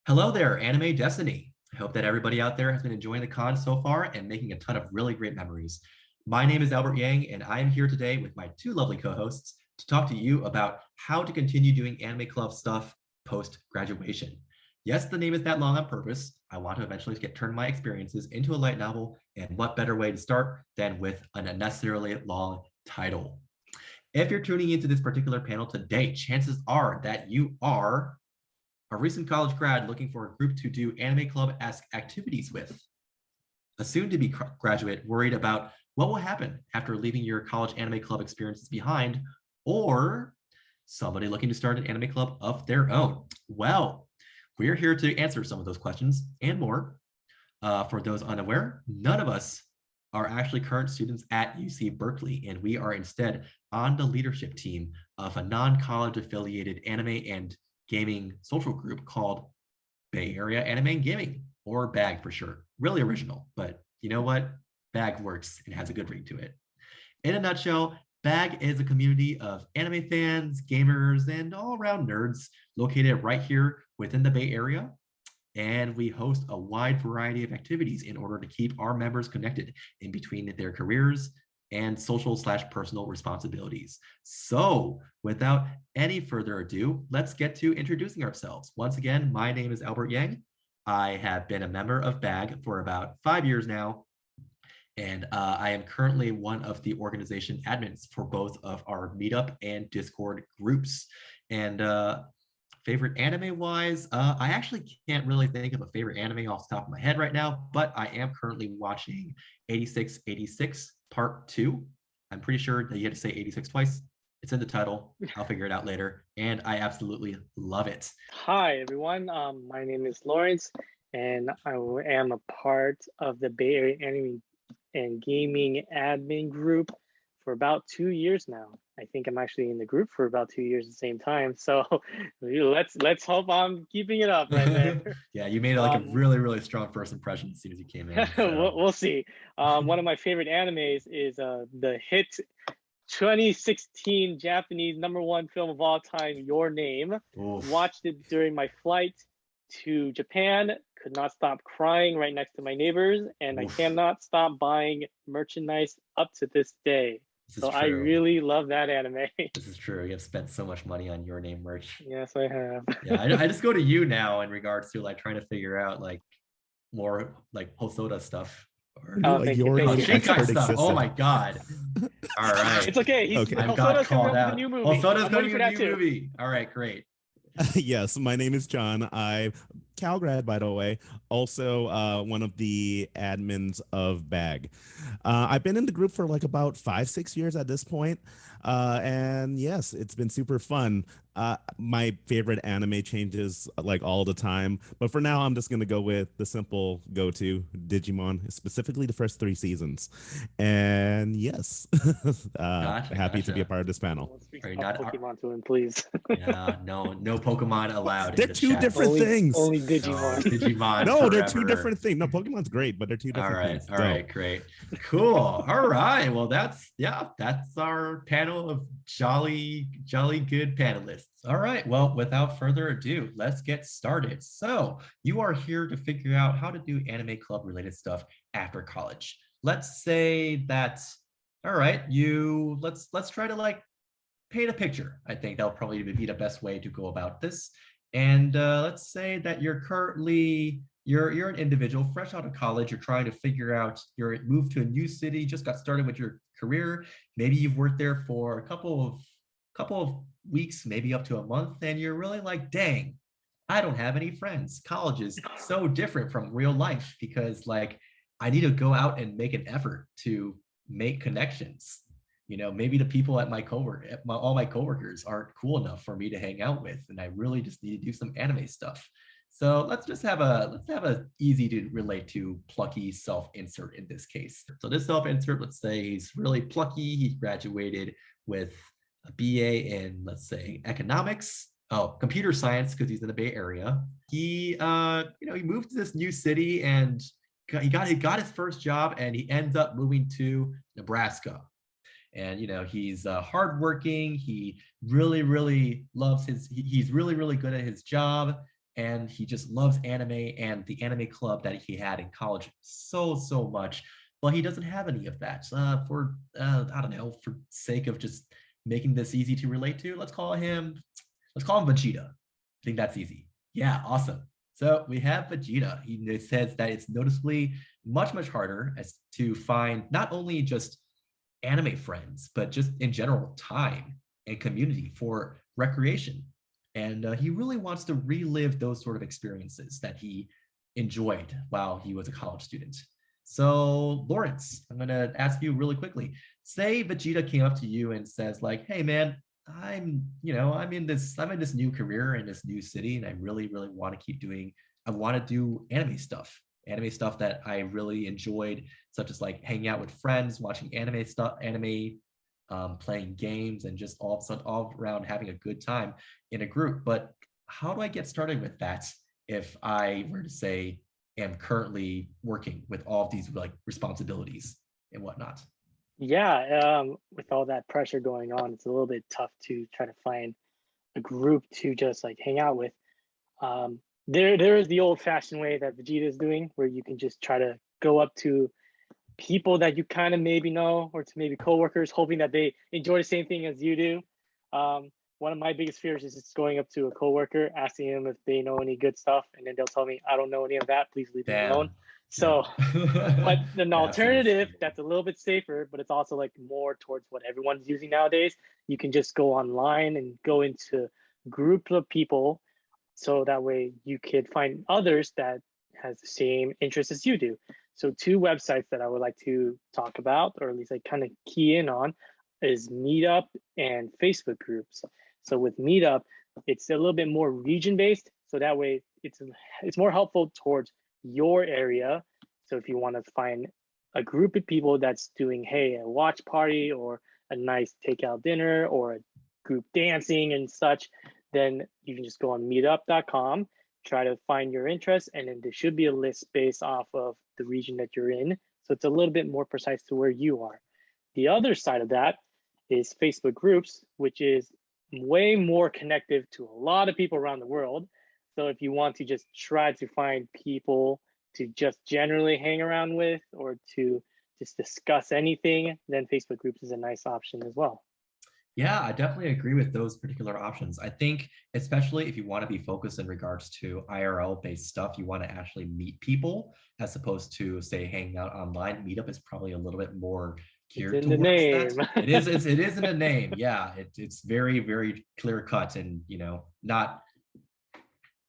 Hello there, Anime Destiny. I hope that everybody out there has been enjoying the con so far and making a ton of really great memories. My name is Albert Yang, and I am here today with my two lovely co-hosts to talk to you about how to continue doing Anime Club stuff post-graduation. Yes, the name is that long on purpose. I want to eventually turn my experiences into a light novel, and what better way to start than with an unnecessarily long title. If you're tuning into this particular panel today, chances are that you are a recent college grad looking for a group to do anime club-esque activities with, a soon-to-be graduate worried about what will happen after leaving your college anime club experiences behind, or somebody looking to start an anime club of their own. Well, we're here to answer some of those questions and more. For those unaware, none of us are actually current students at UC Berkeley, and we are instead on the leadership team of a non-college affiliated anime and gaming social group called Bay Area Anime and Gaming, or BAAG for sure. Really original, but you know what? BAAG works and has a good ring to it. In a nutshell, BAAG is a community of anime fans, gamers, and all-around nerds located right here within the Bay Area. And we host a wide variety of activities in order to keep our members connected in between their careers and social/personal responsibilities. So without any further ado, let's get to introducing ourselves. Once again, my name is Albert Yang. I have been a member of BAAG for about 5 years now, and I am currently one of the organization admins for both of our Meetup and Discord groups. And favorite anime wise, I actually can't really think of a favorite anime off the top of my head right now, but I am currently watching 8686 Part 2. I'm pretty sure that you had to say 86 twice. It's in the title. I'll figure it out later. And I absolutely love it. Hi, everyone. My name is Lawrence, and I am a part of the Bay Area Anime and Gaming admin group for about 2 years now. I think I'm actually in the group for about 2 years at the same time. So let's hope I'm keeping it up right there. Yeah, you made like a really strong first impression as soon as you came in. So. We'll see. One of my favorite animes is the hit 2016 Japanese #1 film of all time, Your Name. Oof. Watched it during my flight to Japan. Could not stop crying right next to my neighbors, and Oof. I cannot stop buying merchandise up to this day. So I really love that anime. This is true. You have spent so much money on Your Name merch. Yes, I have. Yeah, I just go to you now in regards to like trying to figure out like more like Hosoda stuff. Or like your stuff. Oh my god. All right. It's okay. I've got called out. Hosoda's going to be a new movie. All right, great. Yes, my name is John. I'm Cal grad, by the way. Also, one of the admins of BAAG. I've been in the group for like about 5-6 years at this point. And yes, it's been super fun. My favorite anime changes like all the time, but for now I'm just going to go with the simple go-to Digimon, specifically the first 3 seasons. And yes, happy to be a part of this panel. Are you not Pokemon to him, please? Yeah, no Pokemon allowed. They're two different things. Only Digimon. Digimon. No, they're two different things. No, Pokemon's great, but they're two different things. All right, great, cool. All right, well that's our panel of jolly good panelists. All right, well, without further ado, let's get started. So you are here to figure out how to do anime club related stuff after college. Let's say that, all right, let's try to like paint a picture. I think that'll probably be the best way to go about this. And let's say that you're currently you're an individual fresh out of college. You're trying to figure out, you're moved to a new city, just got started with your career. Maybe you've worked there for a couple of weeks, maybe up to a month, and you're really like, dang, I don't have any friends. College is so different from real life because like I need to go out and make an effort to make connections. You know, maybe the people at all my coworkers aren't cool enough for me to hang out with, and I really just need to do some anime stuff. So let's have a easy to relate to plucky self-insert in this case. So this self-insert, let's say he's really plucky. He graduated with a BA in, let's say, economics, computer science, because he's in the Bay Area. He he moved to this new city and he got his first job, and he ends up moving to Nebraska. And he's hardworking. He really loves he's really good at his job. and he just loves anime and the anime club that he had in college so much. But he doesn't have any of that. For I don't know, for sake of just making this easy to relate to, let's call him Vegeta. I think that's easy. Yeah, awesome. So we have Vegeta. He says that it's noticeably much harder as to find not only just anime friends, but just in general time and community for recreation. And he really wants to relive those sort of experiences that he enjoyed while he was a college student. So Lawrence, I'm gonna ask you really quickly. Say Vegeta came up to you and says like, "Hey man, I'm in this new career in this new city, and I really want to keep doing. I want to do anime stuff that I really enjoyed, such as like hanging out with friends, watching playing games, and just all around having a good time in a group. But how do I get started with that if I were to say am currently working with all of these like responsibilities and whatnot?" Yeah, with all that pressure going on, it's a little bit tough to try to find a group to just like hang out with. There is the old-fashioned way that Vegeta is doing, where you can just try to go up to people that you kind of maybe know, or to maybe coworkers, hoping that they enjoy the same thing as you do. One of my biggest fears is just going up to a coworker, asking them if they know any good stuff, and then they'll tell me, "I don't know any of that. Please leave me alone." Damn. So, but an That's so alternative scary. that's a little bit safer, but it's also like more towards what everyone's using nowadays. You can just go online and go into groups of people, so that way you could find others that has the same interests as you do. So two websites that I would like to talk about, or at least like kind of key in on, is Meetup and Facebook groups. So with Meetup, it's a little bit more region based, so that way it's more helpful towards your area. So if you want to find a group of people that's doing, hey, a watch party or a nice takeout dinner or a group dancing and such, then you can just go on meetup.com, try to find your interests, and then there should be a list based off of the region that you're in. So it's a little bit more precise to where you are. The other side of that is Facebook groups, which is way more connective to a lot of people around the world. So if you want to just try to find people to just generally hang around with, or to just discuss anything, then Facebook groups is a nice option as well. Yeah, I definitely agree with those particular options. I think, especially if you want to be focused in regards to IRL based stuff, you want to actually meet people as opposed to, say, hanging out online. Meetup is probably a little bit more It's geared in the towards that. name. It is in a name. Yeah, it's very clear cut and, not,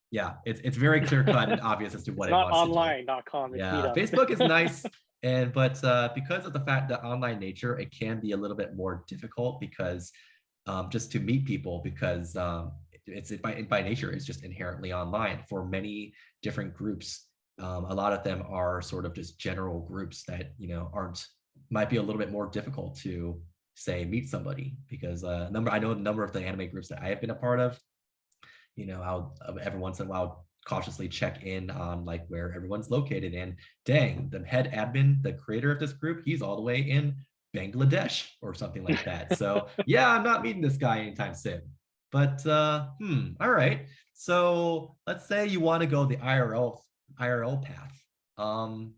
yeah, it's very clear cut and obvious as to what It's it not wants to do. online.com, it's Yeah, Meetup. Facebook is nice, but because of the fact that online nature, it can be a little bit more difficult because just to meet people because by nature it's just inherently online for many different groups. A lot of them are sort of just general groups that aren't might be a little bit more difficult to say meet somebody because I know a number of the anime groups that I have been a part of. I'll every once in a while cautiously check in on like where everyone's located, and dang, the head admin, the creator of this group, he's all the way in Bangladesh or something like that. So yeah, I'm not meeting this guy anytime soon. But all right. So let's say you want to go the IRL path.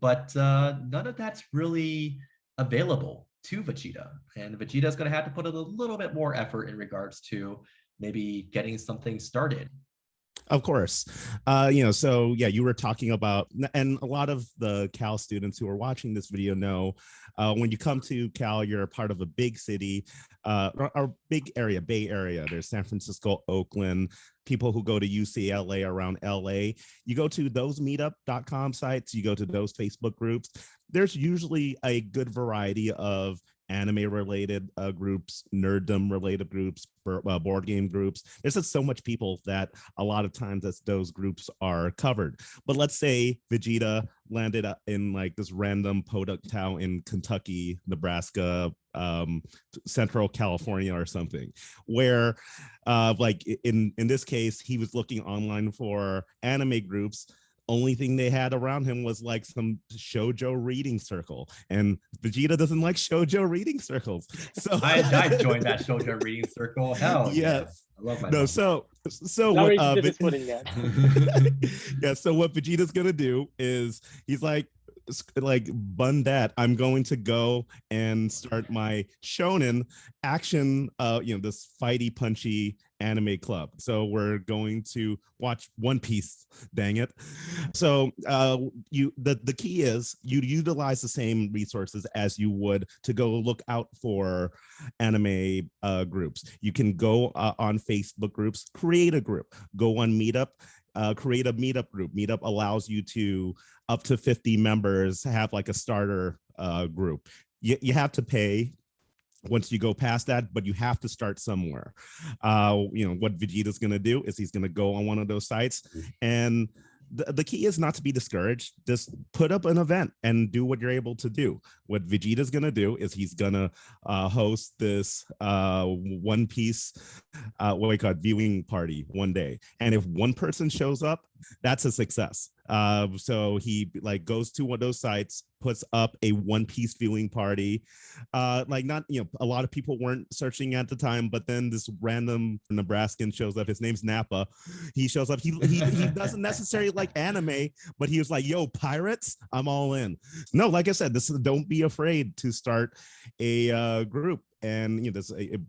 But none of that's really available to Vegeta. And Vegeta's gonna have to put in a little bit more effort in regards to maybe getting something started. Of course. So yeah, you were talking about, and a lot of the Cal students who are watching this video know when you come to Cal, you're a part of a big city, or big area, Bay Area. There's San Francisco, Oakland, people who go to UCLA around LA. You go to those meetup.com sites, you go to those Facebook groups. There's usually a good variety of anime related groups, nerddom related groups, board game groups. There's just so much people that a lot of times that those groups are covered. But let's say Vegeta landed in like this random podunk town in Kentucky, Nebraska, Central California or something, where like in this case, he was looking online for anime groups. only thing they had around him was like some shoujo reading circle, and Vegeta doesn't like shoujo reading circles. So I joined that shoujo reading circle. Hell yeah. yes. I love my No, mom. so Not what ready to dip his foot in yet. yeah, so what Vegeta's gonna do is he's like bun that, I'm going to go and start my shonen action, this fighty punchy anime club. So we're going to watch One Piece, dang it. So the key is you utilize the same resources as you would to go look out for anime groups. You can go on Facebook groups, create a group, go on Meetup, create a meetup group. Meetup allows you to up to 50 members have like a starter group. You have to pay once you go past that, but you have to start somewhere. What Vegeta's going to do is he's going to go on one of those sites, and the key is not to be discouraged. Just put up an event and do what you're able to do. What Vegeta's going to do is he's going to host this One Piece what we call viewing party one day. And if one person shows up, that's a success. So he like goes to one of those sites, puts up a One Piece viewing party. Not, a lot of people weren't searching at the time, but then this random Nebraskan shows up. His name's Nappa. He shows up. He doesn't necessarily like anime, but he was like, yo, pirates, I'm all in. No, like I said, don't be afraid to start a group. And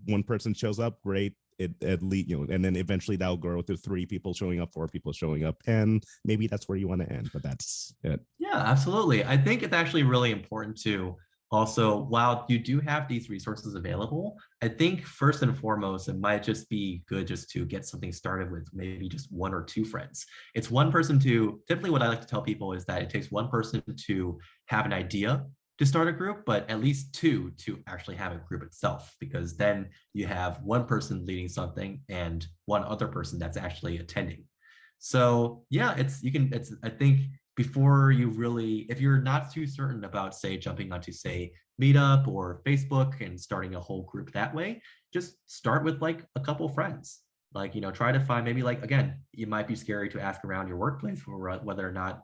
one person shows up, great. It at least, and then eventually that'll grow to 3 people showing up, 4 people showing up, and maybe that's where you want to end, but that's it. Yeah, absolutely. I think it's actually really important to also, while you do have these resources available, I think first and foremost, it might just be good just to get something started with maybe just 1 or 2 friends. It's one person typically what I like to tell people is that it takes one person to have an idea to start a group, but at least 2 to actually have a group itself, because then you have one person leading something and one other person that's actually attending. So yeah, I think before you really, if you're not too certain about, say, jumping onto, say, Meetup or Facebook and starting a whole group that way, just start with like a couple friends. Like, try to find maybe, like, again, it might be scary to ask around your workplace for whether or not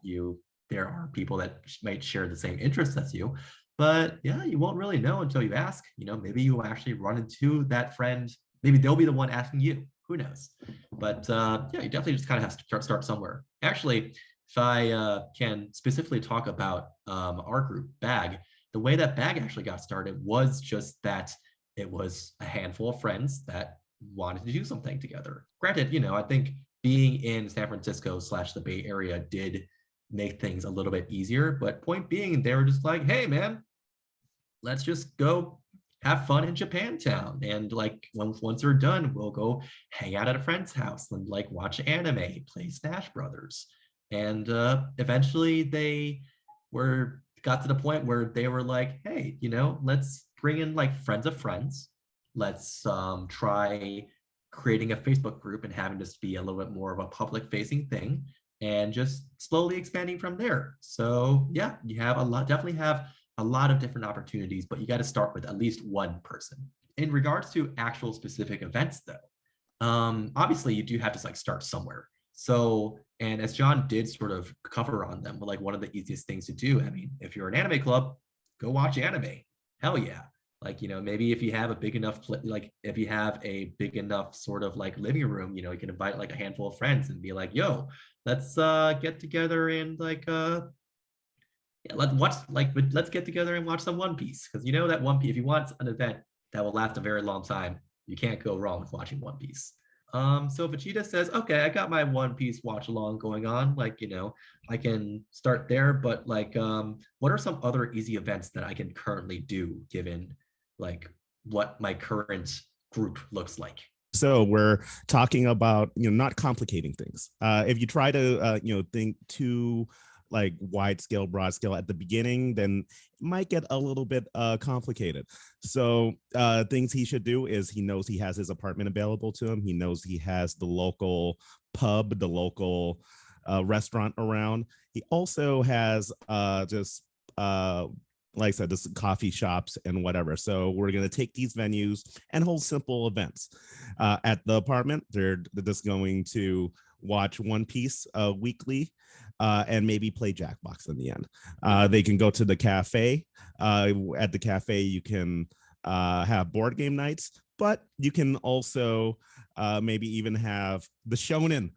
there are people that might share the same interests as you. But yeah, you won't really know until you ask. Maybe you'll actually run into that friend. Maybe they'll be the one asking you. Who knows? But yeah, you definitely just kind of have to start somewhere. Actually, if I can specifically talk about our group, BAAG, the way that BAAG actually got started was just that it was a handful of friends that wanted to do something together. Granted, I think being in San Francisco / the Bay Area did make things a little bit easier, but point being, they were just like, hey man, let's just go have fun in Japantown, and like once we're done, we'll go hang out at a friend's house and like watch anime, play Smash Brothers. And eventually they got to the point where they were like, hey, let's bring in like friends of friends. Let's try creating a Facebook group and having this be a little bit more of a public facing thing, and just slowly expanding from there. So yeah, you have definitely have a lot of different opportunities, but you got to start with at least one person. In regards to actual specific events though, obviously you do have to like start somewhere. So, and as John did sort of cover on them, but like one of the easiest things to do, I mean, if you're an anime club, go watch anime. Hell yeah. Like, maybe if you have a big enough, if you have a big enough sort of like living room, you can invite like a handful of friends and be like, yo, let's get together and like, yeah, let's get together and watch some One Piece. Because that One Piece, if you want an event that will last a very long time, you can't go wrong with watching One Piece. So Vegeta says, okay, I got my One Piece watch along going on. Like, I can start there, but like, what are some other easy events that I can currently do given like what my current group looks like? So we're talking about, not complicating things. If you try to, think too like wide scale, broad scale at the beginning, then it might get a little bit complicated. So things he should do is he knows he has his apartment available to him. He knows he has the local pub, the local restaurant around. He also has just like I said, this coffee shops and whatever. So we're going to take these venues and hold simple events. At the apartment, they're just going to watch One Piece weekly, and maybe play Jackbox in the end. They can go to the cafe. At the cafe, you can have board game nights, but you can also maybe even have the shonen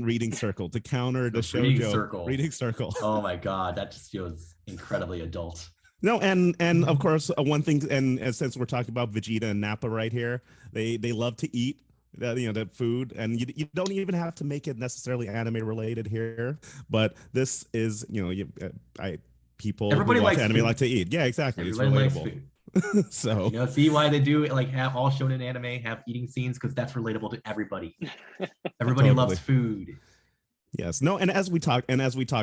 reading circle to counter the reading shoujo circle. reading circle. Oh my God, that just feels incredibly adult. No, and of course, one thing, and since we're talking about Vegeta and Nappa right here, they love to eat. The food, and you don't even have to make it necessarily anime related here, but this is, people Everybody who watch likes anime food. like to eat. Yeah, exactly. Everybody It's likes relatable. food. So See why they do like have all shonen anime have eating scenes, because that's relatable to everybody. Everybody totally. loves food. Yes. No. And as we talked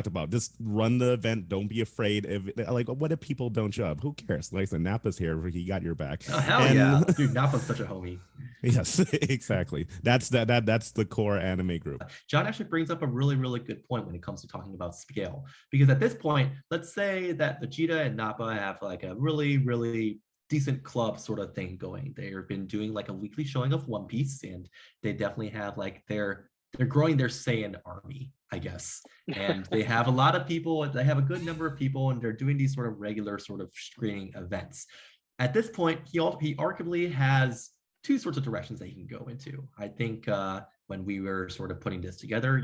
about, just run the event. Don't be afraid. If like, what if people don't show up? Who cares? Like, the Nappa's here. He got your back. Oh hell yeah, dude! Nappa's such a homie. Yes, exactly. That's the core anime group. John actually brings up a really, really good point when it comes to talking about scale, because at this point, let's say that Vegeta and Nappa have like a really, really decent club sort of thing going. They've been doing like a weekly showing of One Piece, and they definitely have like they're growing their Saiyan army, I guess. And they have a lot of people, they have a good number of people, and they're doing these sort of regular sort of screening events. At this point, he arguably has two sorts of directions that he can go into. I think when we were sort of putting this together,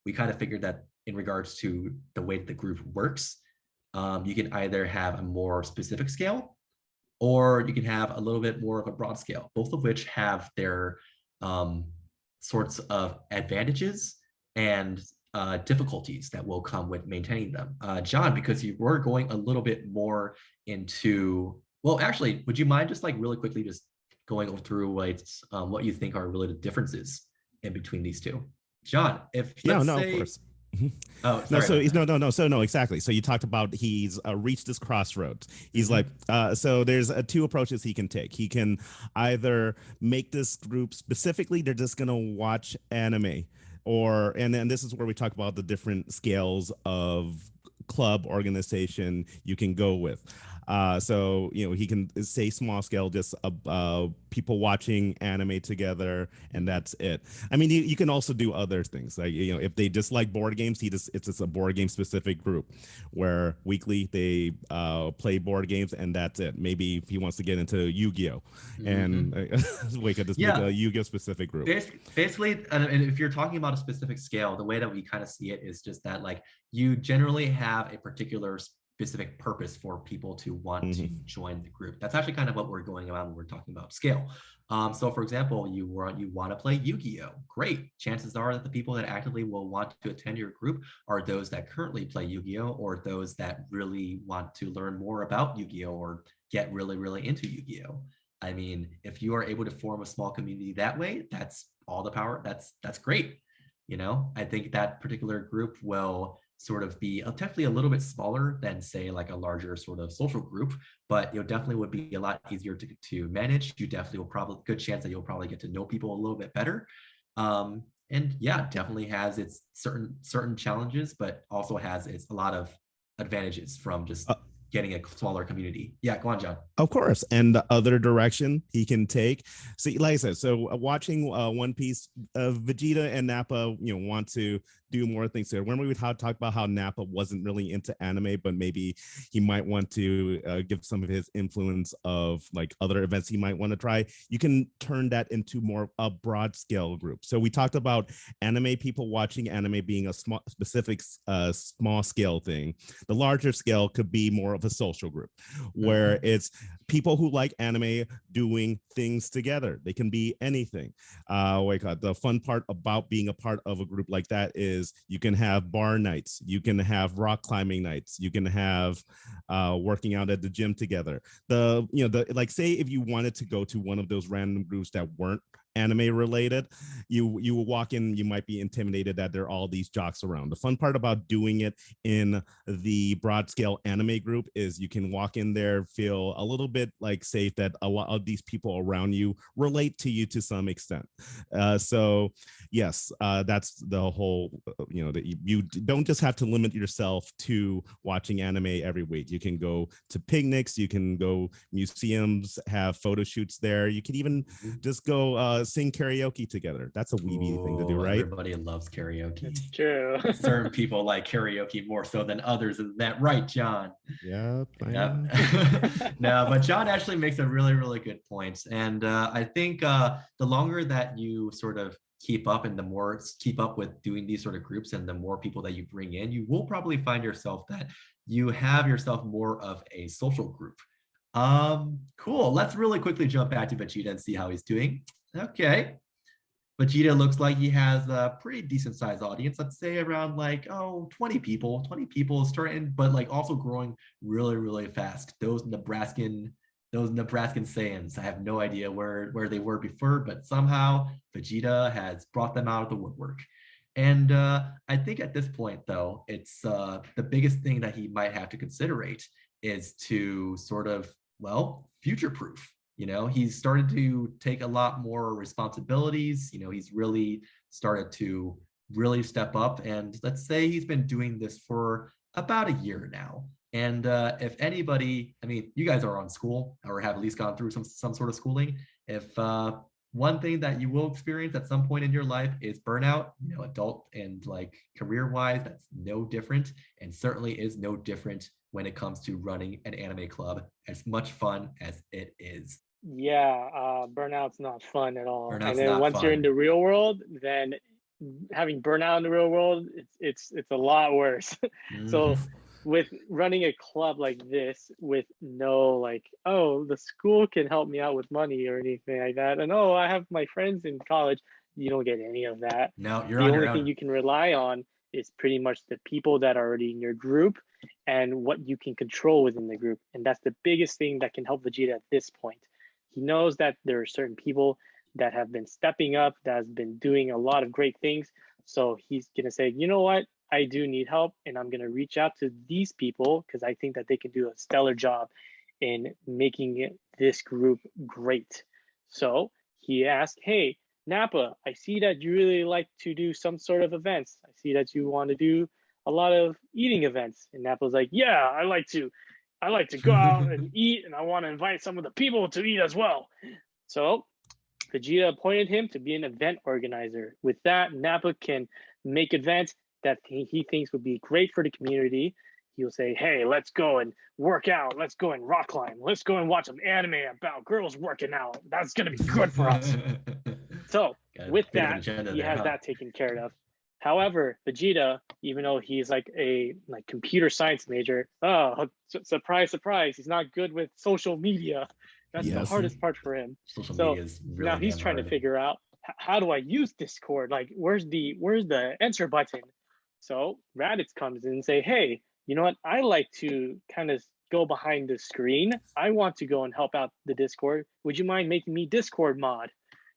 we kind of figured that in regards to the way that the group works, you can either have a more specific scale, or you can have a little bit more of a broad scale, both of which have their sorts of advantages and difficulties that will come with maintaining them. John, because you were going a little bit more into, well, actually, would you mind just like really quickly just going through what you think are really the differences in between these two? John, if let's say, of course. Oh, no, sorry. No, exactly. So you talked about he's reached this crossroads. He's like, so there's two approaches he can take. He can either make this group specifically, they're just going to watch anime, and then this is where we talk about the different scales of club organization you can go with. So he can say small scale, just people watching anime together, and that's it. I mean, you can also do other things, like if they just like board games, it's just a board game specific group where weekly they play board games, and that's it. Maybe if he wants to get into Yu-Gi-Oh, and we could just make a Yu-Gi-Oh specific group. Basically, and if you're talking about a specific scale, the way that we kind of see it is just that like you generally have a particular specific purpose for people to want to join the group. That's actually kind of what we're going about when we're talking about scale. So for example, you want to play Yu-Gi-Oh! Great. Chances are that the people that actively will want to attend your group are those that currently play Yu-Gi-Oh! Or those that really want to learn more about Yu-Gi-Oh! Or get really, really into Yu-Gi-Oh! I mean, if you are able to form a small community that way, that's all the power. That's great. I think that particular group will sort of be technically a little bit smaller than, say, like a larger sort of social group, but it definitely would be a lot easier to manage. You definitely will probably, good chance that you'll probably get to know people a little bit better. And yeah, definitely has its certain challenges, but also has its a lot of advantages from just getting a smaller community. Yeah, go on, John. Of course. And the other direction he can take. See, like I said, so watching One Piece, Vegeta and Nappa, want to do more things there. When we would talk about how Nappa wasn't really into anime, but maybe he might want to give some of his influence of like other events he might want to try, you can turn that into more a broad scale group. So we talked about anime people watching anime being a specific small scale thing. The larger scale could be more of a social group where it's people who like anime doing things together. They can be anything. The fun part about being a part of a group like that is you can have bar nights, you can have rock climbing nights, you can have working out at the gym together. Like say if you wanted to go to one of those random groups that weren't anime related, you will walk in, you might be intimidated that there are all these jocks around. The fun part about doing it in the broad scale anime group is you can walk in there, feel a little bit like safe that a lot of these people around you relate to you to some extent. So yes, that's the whole, that you don't just have to limit yourself to watching anime every week. You can go to picnics, you can go museums, have photo shoots there. You can even just go sing karaoke together. That's a weeby thing to do, right? Everybody loves karaoke. It's true. Certain people like karaoke more so than others. Is that right, John? Yep. Yep. No, but John actually makes a really, really good point. And I think the longer that you sort of keep up and the more keep up with doing these sort of groups and the more people that you bring in, you will probably find yourself that you have yourself more of a social group. Cool. Let's really quickly jump back to Vegeta and see how he's doing. Okay. Vegeta looks like he has a pretty decent sized audience. Let's say around like, 20 people. 20 people starting, but like also growing really, really fast. Those Nebraskan Saiyans, I have no idea where they were before, but somehow Vegeta has brought them out of the woodwork. And I think at this point, though, it's the biggest thing that he might have to considerate is to sort of, well, future-proof. He's started to take a lot more responsibilities. He's really started to really step up. And let's say he's been doing this for about a year now. And if anybody, I mean, you guys are on school or have at least gone through some sort of schooling. If one thing that you will experience at some point in your life is burnout, adult and like career-wise, that's no different, and certainly is no different when it comes to running an anime club, as much fun as it is. Yeah, burnout's not fun at all. Burnout's and then not once you're fun. in the real world, then having burnout in the real world, it's a lot worse. So with running a club like this with no like, oh, the school can help me out with money or anything like that, and oh, I have my friends in college, you don't get any of that. No, you're The on only your thing own. you can rely on is pretty much the people that are already in your group and what you can control within the group. And that's the biggest thing that can help Vegeta at this point. He knows that there are certain people that have been stepping up, that has been doing a lot of great things. So he's going to say, you know what? I do need help, and I'm going to reach out to these people because I think that they can do a stellar job in making this group great. So he asked, hey, Nappa, I see that you really like to do some sort of events. I see that you want to do a lot of eating events. And Nappa's like, yeah, I like to go out and eat, and I want to invite some of the people to eat as well. So Vegeta appointed him to be an event organizer. With that, Nappa can make events that he thinks would be great for the community. He'll say, hey, let's go and work out. Let's go and rock climb. Let's go and watch some anime about girls working out. That's going to be good for us. So with that, he has that taken care of. However, Vegeta, even though he's like a computer science major, surprise, surprise, he's not good with social media. That's the hardest part for him. Social media is really now he's trying to figure out, how do I use Discord? Like, where's the enter button? So Raditz comes in and say, hey, you know what? I like to kind of go behind the screen. I want to go and help out the Discord. Would you mind making me Discord mod?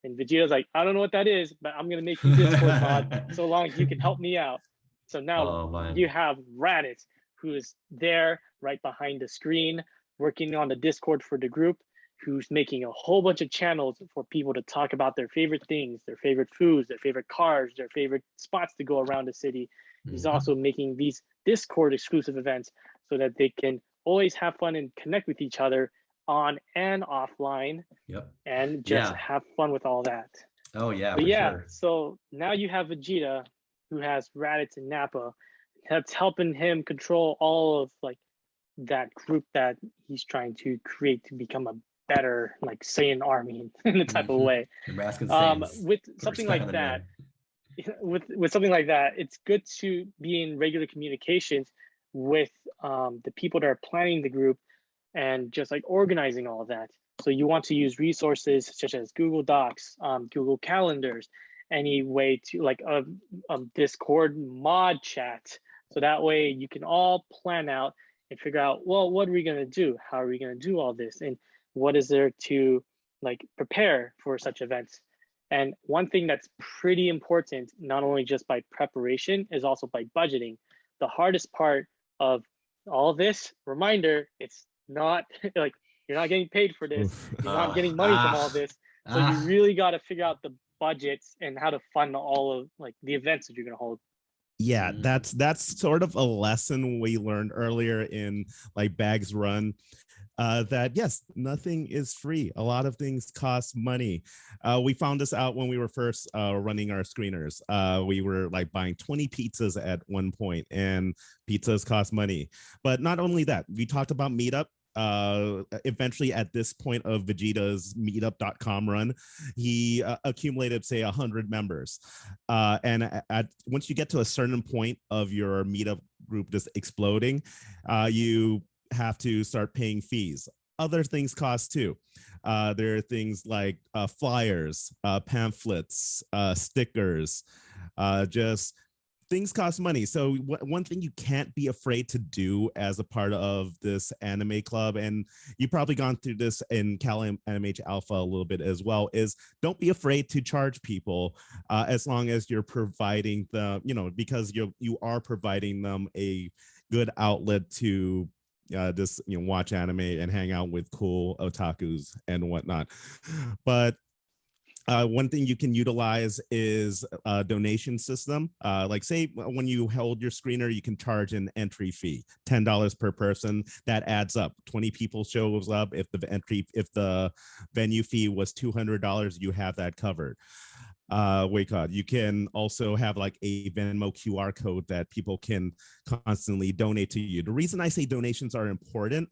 And Vegeta's like, I don't know what that is, but I'm going to make you Discord mod so long as you can help me out. So now you have Raditz, who is there right behind the screen, working on the Discord for the group, who's making a whole bunch of channels for people to talk about their favorite things, their favorite foods, their favorite cars, their favorite spots to go around the city. He's also making these Discord exclusive events so that they can always have fun and connect with each other on and offline. Yep. And just have fun with all that. Oh yeah, but yeah, sure. So now you have Vegeta, who has Raditz and Nappa, that's helping him control all of like that group that he's trying to create to become a better like Saiyan army in a type of way. With something like that, with something like that, it's good to be in regular communications with the people that are planning the group and just like organizing all of that. So you want to use resources such as Google Docs, Google Calendars, any way to like a Discord mod chat. So that way you can all plan out and figure out, well, what are we going to do? How are we going to do all this? And what is there to like prepare for such events? And one thing that's pretty important, not only just by preparation, is also by budgeting. The hardest part of all this, reminder, it's not like you're not getting paid for this. You're not getting money from all this. So you really got to figure out the budgets and how to fund all of like the events that you're going to hold. Yeah, that's sort of a lesson we learned earlier in like BAAG's run. that yes, nothing is free. A lot of things cost money. We found this out when we were first running our screeners. We were like buying 20 pizzas at one point, and pizzas cost money. But not only that, we talked about Meetup. Eventually at this point of Vegeta's meetup.com run, he accumulated, say, 100 members. And once you get to a certain point of your Meetup group just exploding, you have to start paying fees. Other things cost too. There are things like flyers, pamphlets, stickers, just things cost money. So one thing you can't be afraid to do as a part of this anime club, and you've probably gone through this in Cal MH Alpha a little bit as well, is don't be afraid to charge people as long as you're providing the, because you are providing them a good outlet to just watch anime and hang out with cool otakus and whatnot. But one thing you can utilize is a donation system. Like say when you hold your screener, you can charge an entry fee, $10 per person. That adds up. 20 people shows up. If the venue fee was $200, you have that covered. Waycott. You can also have like a Venmo QR code that people can constantly donate to you. The reason I say donations are important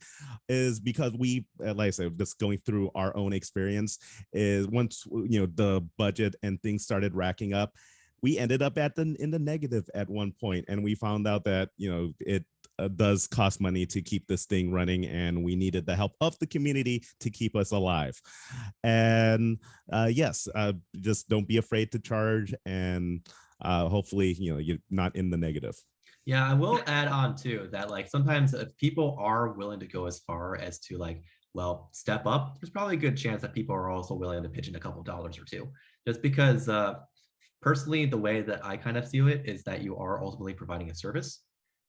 is because we, like I said, just going through our own experience, is once the budget and things started racking up, we ended up in the negative at one point, and we found out that it does cost money to keep this thing running, and we needed the help of the community to keep us alive. And yes, just don't be afraid to charge, and hopefully you're not in the negative. Yeah, I will add on too that like sometimes if people are willing to go as far as to like, well, step up, there's probably a good chance that people are also willing to pitch in a couple of dollars or two. Just because personally, the way that I kind of see it is that you are ultimately providing a service,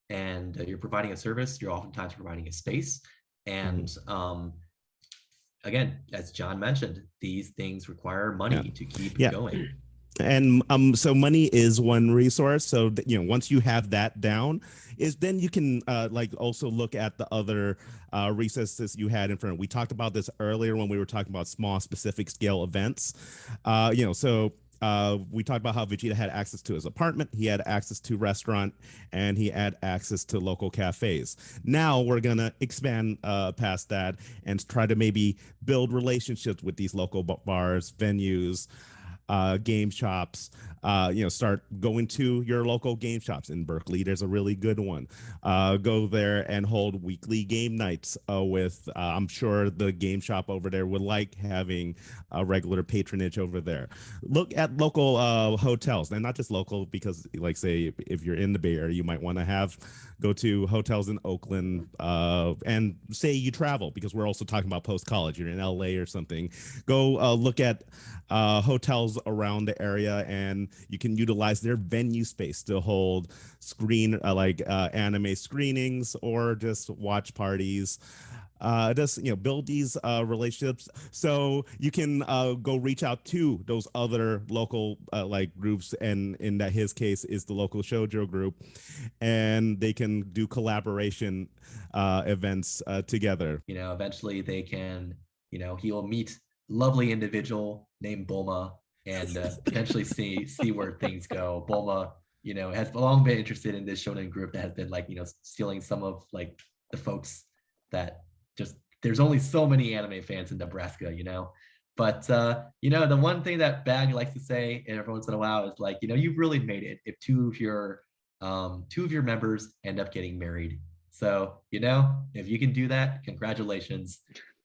and you're providing a service, you're oftentimes providing a space. And again, as John mentioned, these things require money to keep going. And so money is one resource. So once you have that down, then you can like also look at the other resources you had in front. We talked about this earlier when we were talking about small, specific scale events. So we talked about how Vegeta had access to his apartment, he had access to restaurant, and he had access to local cafes. Now we're gonna expand past that and try to maybe build relationships with these local bars, venues, game shops. Start going to your local game shops. In Berkeley, there's a really good one. Go there and hold weekly game nights with, I'm sure the game shop over there would like having a regular patronage over there. Look at local hotels, and not just local, because like say if you're in the Bay Area, you might want to go to hotels in Oakland, and say you travel, because we're also talking about post-college, you're in LA or something. Go look at hotels around the area, and you can utilize their venue space to hold anime screenings or just watch parties. Just build these relationships, so you can go reach out to those other local groups, and in his case is the local shoujo group, and they can do collaboration events together. Eventually they can, he will meet lovely individual named Bulma, and potentially see where things go. Bulma, has long been interested in this shonen group that has been stealing some of the folks that just, there's only so many anime fans in Nebraska, But the one thing that BAAG likes to say every once in a while is you've really made it if two of your members end up getting married. So if you can do that, congratulations.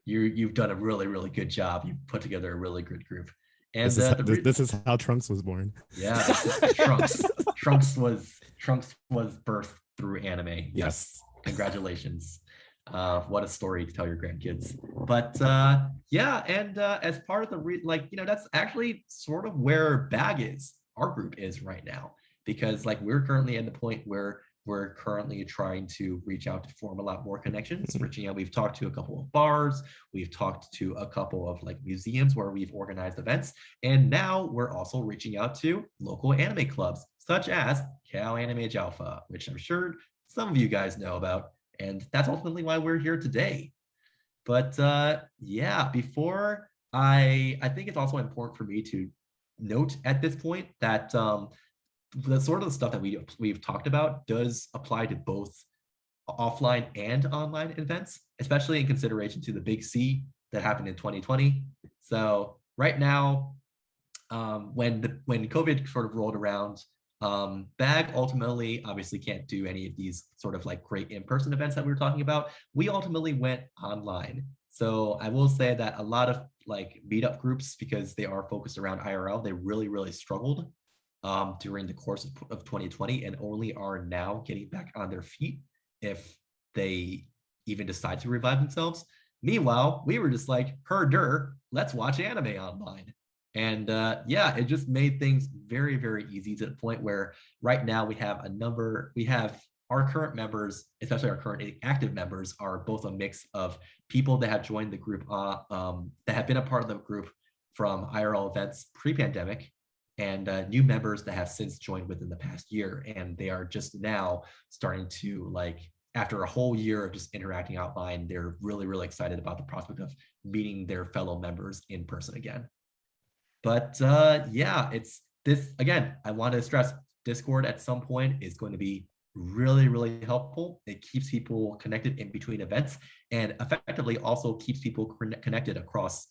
You've done a really, really good job. You've put together a really good group. And this is how Trunks was born. Yeah, Trunks. Trunks was birthed through anime. Yes. Congratulations. What a story to tell your grandkids. But as part of the that's actually sort of where BAAG is, our group is right now, because we're currently at the point where we're currently trying to reach out to form a lot more connections. Reaching out, we've talked to a couple of bars, we've talked to a couple of museums where we've organized events, and now we're also reaching out to local anime clubs, such as Cal Anime Alpha, which I'm sure some of you guys know about, and that's ultimately why we're here today. But yeah, before I think it's also important for me to note at this point that the sort of the stuff that we've talked about does apply to both offline and online events, especially in consideration to the big C that happened in 2020. So right now, when COVID sort of rolled around, BAG ultimately obviously can't do any of these sort of like great in-person events that we were talking about. We ultimately went online. So I will say that a lot of like meetup groups, because they are focused around IRL, they really, really struggled during the course of 2020 and only are now getting back on their feet if they even decide to revive themselves. Meanwhile, we were just like, herder, let's watch anime online. And yeah, it just made things very, very easy to the point where right now we have our current members, especially our current active members, are both a mix of people that have joined the group, that have been a part of the group from IRL events pre-pandemic, and new members that have since joined within the past year. And they are just now starting to, like, after a whole year of just interacting online, they're really, really excited about the prospect of meeting their fellow members in person again. But yeah, it's this again, I want to stress Discord at some point is going to be really, really helpful. It keeps people connected in between events and effectively also keeps people connected across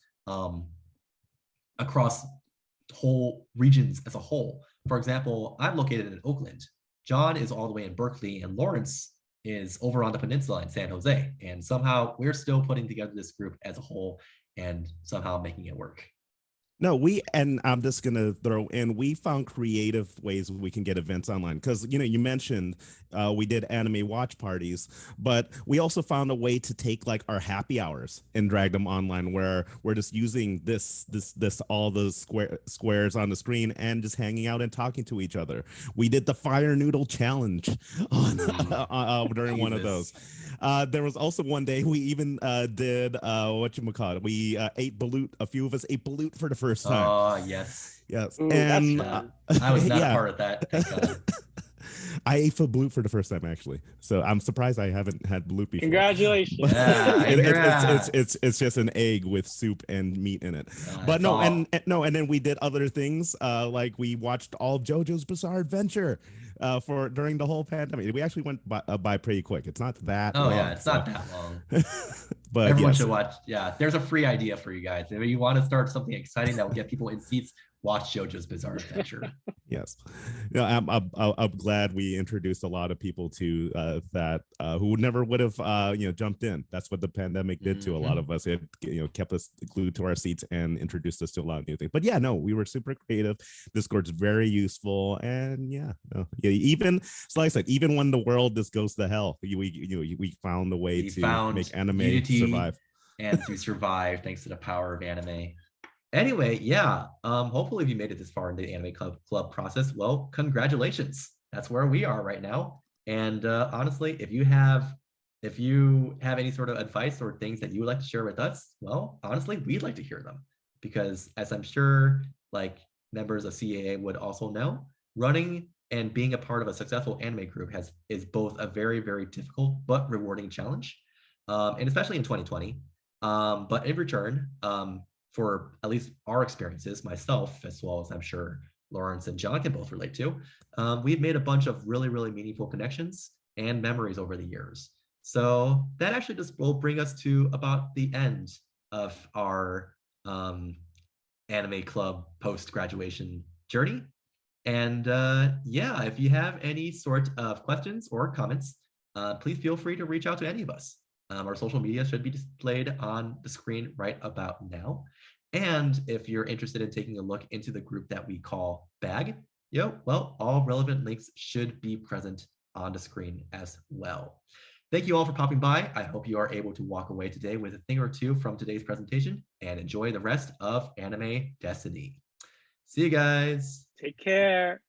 whole regions as a whole. For example, I'm located in Oakland. John is all the way in Berkeley, and Lawrence is over on the peninsula in San Jose. And somehow we're still putting together this group as a whole and somehow making it work. No, and I'm just gonna throw in, we found creative ways we can get events online because you mentioned we did anime watch parties, but we also found a way to take like our happy hours and drag them online where we're just using this all the squares on the screen and just hanging out and talking to each other. We did the fire noodle challenge on during one of those. There was also one day we even did whatchamacallit. We ate balut. A few of us ate balut for the first time. Oh, yes. Yes. Ooh, and I was not yeah. a part of that. Thank God. I ate for balut for the first time actually, so I'm surprised I haven't had balut before. Congratulations! Yeah, it's just an egg with soup and meat in it. But no, and then we did other things like we watched all of JoJo's Bizarre Adventure for during the whole pandemic. We actually went by pretty quick. It's not that long. Yeah, it's not that long. But everyone should watch. Yeah, there's a free idea for you guys. If you want to start something exciting that will get people in seats, watch JoJo's Bizarre Adventure. Yes, I'm glad we introduced a lot of people to that who never would have jumped in. That's what the pandemic did to a lot of us. It kept us glued to our seats and introduced us to a lot of new things. But yeah, no, we were super creative. Discord's very useful, and even so, like I said, even when the world just goes to hell, we found a way to make anime survive and to survive thanks to the power of anime. Anyway, yeah, hopefully if you made it this far in the anime club process, well, congratulations. That's where we are right now. And honestly, if you have any sort of advice or things that you would like to share with us, well, honestly, we'd like to hear them, because as I'm sure like members of CAA would also know, running and being a part of a successful anime group is both a very, very difficult but rewarding challenge, and especially in 2020. But in return, for at least our experiences, myself, as well as I'm sure Lawrence and John can both relate to, we've made a bunch of really, really meaningful connections and memories over the years. So that actually just will bring us to about the end of our anime club post-graduation journey. And yeah, if you have any sort of questions or comments, please feel free to reach out to any of us. Our social media should be displayed on the screen right about now. And if you're interested in taking a look into the group that we call BAAG, well, all relevant links should be present on the screen as well. Thank you all for popping by. I hope you are able to walk away today with a thing or two from today's presentation and enjoy the rest of Anime Destiny. See you guys. Take care.